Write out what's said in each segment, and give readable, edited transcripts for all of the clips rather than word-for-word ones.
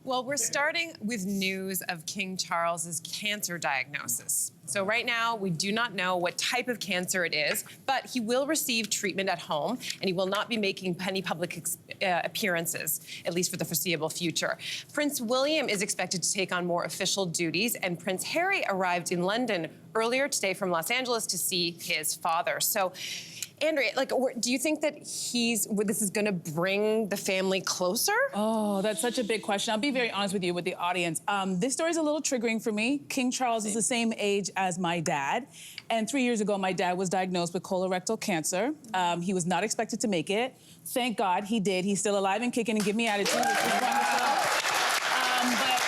Well, we're starting with news of King Charles's cancer diagnosis. So right now, we do not know what type of cancer it is, but he will receive treatment at home, and he will not be making any public appearances, at least for the foreseeable future. Prince William is expected to take on more official duties, and Prince Harry arrived in London earlier today from Los Angeles to see his father. So, Andrea, do you think that this is going to bring the family closer? Oh, that's such a big question. I'll be very honest with you, with the audience. This story is a little triggering for me. King Charles is the same age as my dad. And 3 years ago, my dad was diagnosed with colorectal cancer. He was not expected to make it. Thank God he did. He's still alive and kicking and give me attitude, which is wonderful. But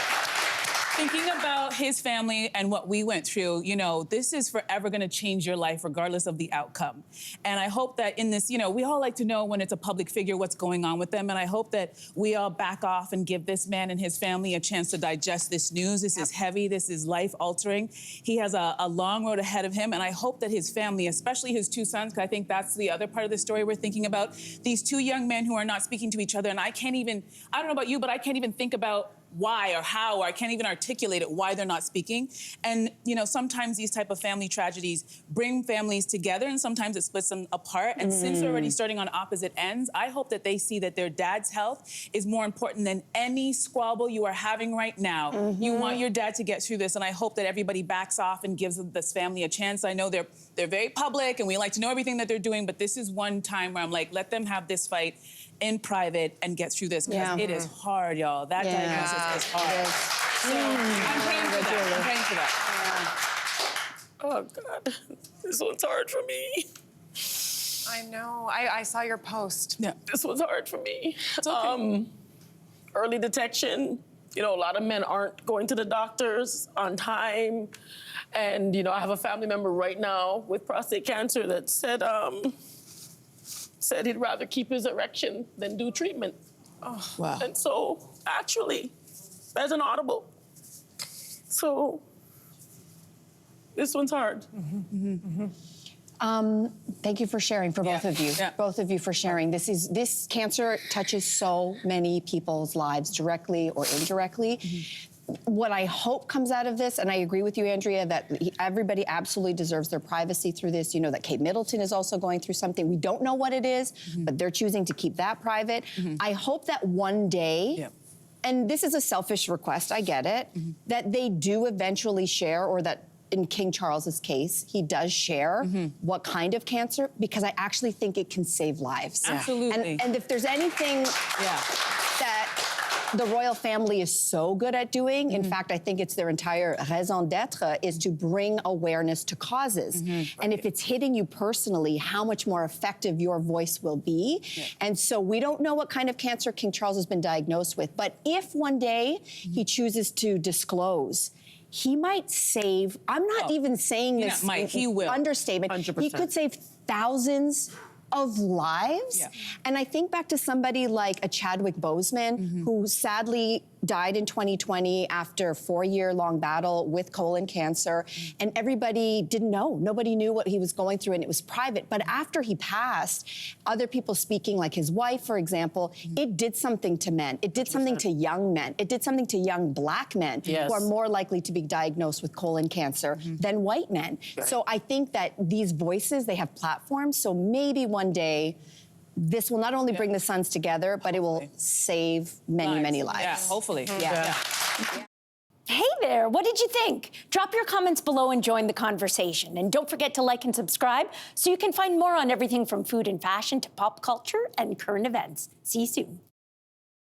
thinking about his family and what we went through, you know, this is forever gonna change your life regardless of the outcome. And I hope that in this, you know, we all like to know when it's a public figure what's going on with them, and I hope that we all back off and give this man and his family a chance to digest this news. This is heavy, this is life-altering. He has a long road ahead of him, and I hope that his family, especially his two sons, because I think that's the other part of the story we're thinking about, these two young men who are not speaking to each other, and I don't know about you, but I can't even think about why or how, or I can't even articulate it, why they're not speaking. And, you know, sometimes these type of family tragedies bring families together, and sometimes it splits them apart. And since they're already starting on opposite ends, I hope that they see that their dad's health is more important than any squabble you are having right now. You want your dad to get through this, and I hope that everybody backs off and gives this family a chance. I know they're very public, and we like to know everything that they're doing, but this is one time where I'm like, let them have this fight in private and get through this, because it is hard, y'all. That diagnosis is hard. So I'm praying for that. I'm praying for that. Oh, God. This one's hard for me. I know. I saw your post. Yeah. This one's hard for me. It's okay. Early detection. You know, a lot of men aren't going to the doctors on time. And, you know, I have a family member right now with prostate cancer that said he'd rather keep his erection than do treatment. Oh, wow. And so, actually, there's an audible. So, this one's hard. Thank you for sharing, both of you. Yeah. Both of you for sharing. This cancer touches so many people's lives, directly or indirectly. What I hope comes out of this, and I agree with you, Andrea, that everybody absolutely deserves their privacy through this. You know that Kate Middleton is also going through something. We don't know what it is, but they're choosing to keep that private. I hope that one day, and this is a selfish request, I get it, that they do eventually share, or that in King Charles's case, he does share what kind of cancer, because I actually think it can save lives. Absolutely. And if there's anything that the royal family is so good at doing, in fact, I think it's their entire raison d'etre, is to bring awareness to causes. And if it's hitting you personally, how much more effective your voice will be. And so we don't know what kind of cancer King Charles has been diagnosed with, but if one day he chooses to disclose, he might save, I'm not even saying this he will. Understatement, 100%. He could save thousands of lives. And I think back to somebody like a Chadwick Boseman, who sadly died in 2020 after a 4-year-long battle with colon cancer, and everybody didn't know. Nobody knew what he was going through, and it was private. But after he passed, other people speaking, like his wife, for example, it did something to men. It did something to young men. It did something to young Black men who are more likely to be diagnosed with colon cancer than white men. So I think that these voices, they have platforms, so maybe one day, this will not only bring the sons together, but it will save many, many lives. Yeah, hopefully. Hey there, what did you think? Drop your comments below and join the conversation. And don't forget to like and subscribe so you can find more on everything from food and fashion to pop culture and current events. See you soon.